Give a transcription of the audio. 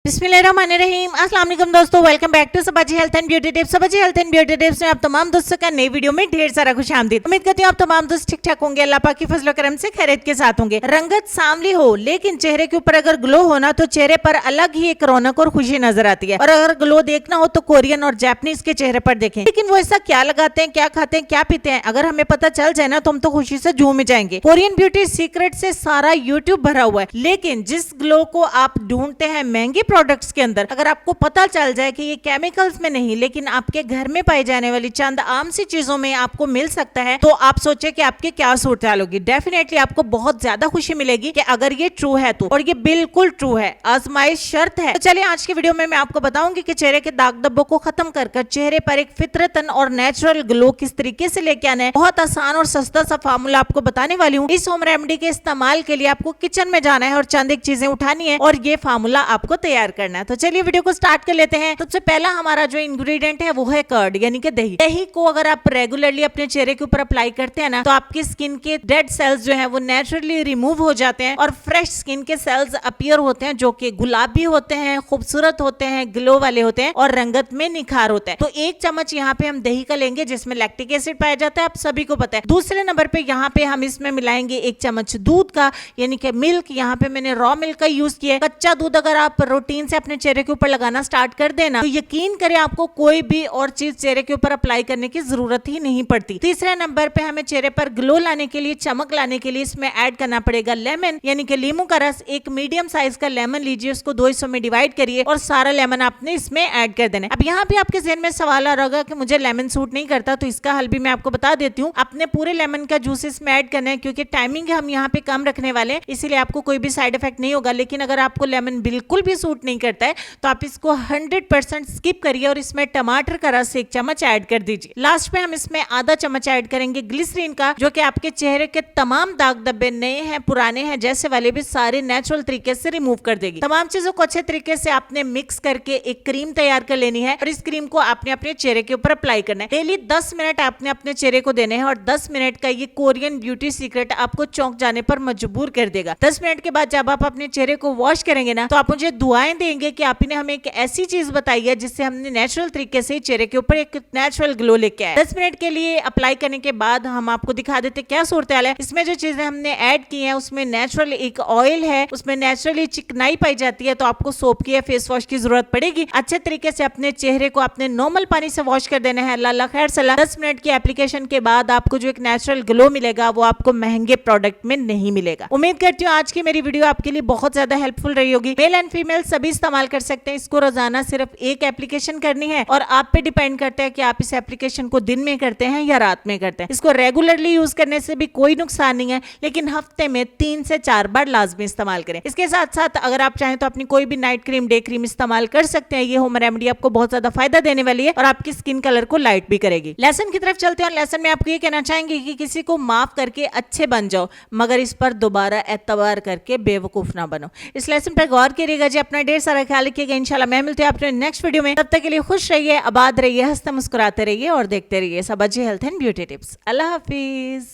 बिस्मिल्लाहिर्रहमानिर्रहीम। अस्सलाम वालेकुम दोस्तों, welcome back to Sabaji health and beauty tips. Sabaji health and beauty tips में आप तमाम दोस्तों का नई वीडियो में ढेर सारा खुशामदीद। उम्मीद करती हूँ आप तमाम दोस्त ठीक ठाक होंगे, अल्लाह पाक की फजल करम से खैरियत के साथ होंगे। रंगत सांवली हो लेकिन चेहरे के ऊपर अगर ग्लो होना तो चेहरे पर अलग ही एक रौनक और खुशी नजर आती है। और अगर ग्लो देखना हो तो कोरियन और जापानीज के चेहरे पर देखें। लेकिन वो ऐसा क्या लगाते हैं, क्या खाते हैं, क्या पीते हैं, अगर हमें पता चल जाए ना तो हम तो खुशी से झूम जाएंगे। कोरियन ब्यूटी सीक्रेट से सारा यूट्यूब भरा हुआ है, लेकिन जिस ग्लो को आप ढूंढते हैं महंगे प्रोडक्ट्स के अंदर, अगर आपको पता चल जाए कि ये केमिकल्स में नहीं लेकिन आपके घर में पाई जाने वाली चंद आम सी चीजों में आपको मिल सकता है, तो आप सोचे कि आपकी क्या सूरत हाल होगी। डेफिनेटली आपको बहुत ज्यादा खुशी मिलेगी कि अगर ये ट्रू है तो, और ये बिल्कुल ट्रू है, आजमाइश शर्त है। तो चलिए आज की वीडियो में मैं आपको बताऊंगी कि चेहरे के दाग धब्बों को खत्म कर चेहरे पर एक फितरतन और नेचुरल ग्लो किस तरीके से लेके आना है। बहुत आसान और सस्ता सा फार्मूला आपको बताने वाली हूँ। इस होम रेमेडी के इस्तेमाल के लिए आपको किचन में जाना है और चंद एक चीजें उठानी है और ये फार्मूला आपको तैयार करना है। तो चलिए वीडियो को स्टार्ट कर लेते हैं। सबसे पहला हमारा जो इंग्रेडिएंट है वो है कर्ड, यानी कि दही। दही को अगर आप रेगुलरली अपने चेहरे के ऊपर अप्लाई करते हैं ना तो आपकी स्किन के डेड सेल्स जो है वो नेचुरली रिमूव हो जाते हैं और फ्रेश स्किन के सेल्स अपीयर होते हैं, जो कि गुलाबी होते हैं, खूबसूरत होते हैं, ग्लो वाले होते हैं और रंगत में निखार होता है। तो एक चम्मच यहाँ पे हम दही का लेंगे जिसमें लैक्टिक एसिड पाया जाता है, आप सभी को पता है। दूसरे नंबर पे यहाँ पे हम इसमें मिलाएंगे एक चम्मच दूध का, यानी कि मिल्क। यहाँ पे मैंने रॉ मिल्क का यूज किया है। कच्चा दूध अगर आप रूटीन से अपने चेहरे के ऊपर लगाना स्टार्ट कर देना तो यकीन करें आपको कोई भी और चीज चेहरे के ऊपर अप्लाई करने की जरूरत ही नहीं पड़ती। तीसरे नंबर पे हमें चेहरे पर ग्लो लाने के लिए, चमक लाने के लिए इसमें ऐड करना पड़ेगा लेमन, यानी कि लीमू का रस। एक मीडियम साइज का लेमन लीजिए, उसको 2 हिस्सों में डिवाइड करिए और सारा लेमन आपने इसमें ऐड कर देना है। अब यहाँ पे आपके ज़हन में सवाल आ रहा होगा कि मुझे लेमन सूट नहीं करता, तो इसका हल भी मैं आपको बता देती हूँ। अपने पूरे लेमन का जूस इसमें ऐड करना है, क्योंकि टाइमिंग हम यहाँ पे कम रखने वाले हैं, इसीलिए आपको कोई भी साइड इफेक्ट नहीं होगा। लेकिन अगर आपको लेमन बिल्कुल भी सूट नहीं करता है तो आप इसको 100% स्किप करिए और इसमें टमाटर का रस 1 चम्मच ऐड कर दीजिए। लास्ट में हम इसमें आधा चम्मच ऐड करेंगे ग्लिसरीन का, जो कि आपके चेहरे के तमाम दाग धब्बे, नए हैं पुराने हैं जैसे वाले भी, सारे नेचुरल तरीके से रिमूव कर देगी। तमाम चीजों को अच्छे तरीके से आपने मिक्स करके एक क्रीम तैयार कर लेनी है और इस क्रीम को आपने अपने चेहरे के ऊपर अप्लाई करना है। डेली 10 मिनट आपने अपने चेहरे को देने हैं और 10 मिनट का ये कोरियन ब्यूटी सीक्रेट आपको चौंक जाने पर मजबूर कर देगा। 10 मिनट के बाद जब आप अपने चेहरे को वॉश करेंगे ना तो आप मुझे दुआएं देंगे कि आपने हमें एक ऐसी चीज बताई है जिससे हमने नेचुरल तरीके से चेहरे के ऊपर एक नेचुरल ग्लो लेके आए। 10 मिनट के लिए अप्लाई करने के बाद हम आपको दिखा देते क्या सूरत हाल है। इसमें जो चीजें हमने ऐड की हैं उसमें नेचुरल एक ऑयल है, उसमें नेचुरली चिकनाई पाई जाती है, तो आपको सोप की या फेस वॉश की जरूरत पड़ेगी। अच्छे तरीके से अपने चेहरे को आपने नॉर्मल पानी से वॉश कर देना है। अल्लाह खैर सलाह। 10 मिनट की एप्लीकेशन के बाद आपको जो एक नेचुरल ग्लो मिलेगा वो आपको महंगे प्रोडक्ट में नहीं मिलेगा। उम्मीद करती हूँ आज की मेरी वीडियो आपके लिए बहुत ज्यादा हेल्पफुल रही होगी। मेल एंड फीमेल सभी इस्तेमाल कर सकते हैं। इसको रोजाना सिर्फ एक एप्लीकेशन करनी है और आप पे डिपेंड करता है कि आप इस एप्लीकेशन को दिन में करते हैं या रात में करते हैं। इसको रेगुलरली यूज करने से भी कोई नुकसान नहीं है, लेकिन हफ्ते में 3 से 4 बार लाजमी इस्तेमाल करें। इसके साथ साथ अगर आप चाहें तो अपनी कोई भी नाइट क्रीम, डे क्रीम इस्तेमाल कर सकते हैं। ये होम रेमेडी आपको बहुत ज्यादा फायदा देने वाली है और आपकी स्किन कलर को लाइट भी करेगी। लेसन की तरफ चलते हैं और लेसन में आपको ये कहना चाहेंगे कि किसी को माफ करके अच्छे बन जाओ, मगर इस पर दोबारा एतबार करके बेवकूफ ना बनो। इस लेसन पर गौर करिएगा जी। अपना ढेर सारा ख्याल रखिएगा। इंशाल्लाह मैं मिलती हूँ आपसे नेक्स्ट वीडियो में। तब तक के लिए खुश रहिए, आबाद रहिए, हंसते मुस्कुराते रहिए और देखते रहिए Sabaji health and beauty tips. Allah Hafiz.